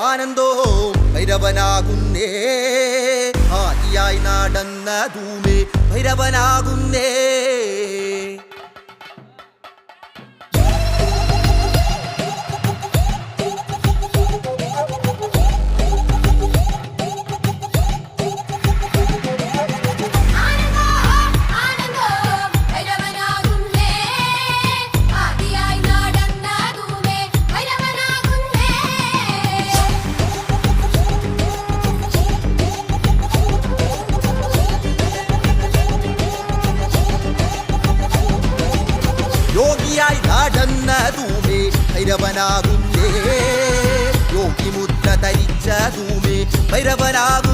ആനന്ദോ ഭൈരവനാകുന്നേ ആദിയായി നടന്നതുമേ ഭൈരവനാകുന്നേ യോഗിയായി നടന്നതുമേ ഭൈരവനാകുന്നേ യോഗി മുദ്ര ധരിച്ചതുമേ ഭൈരവനാകുന്നേ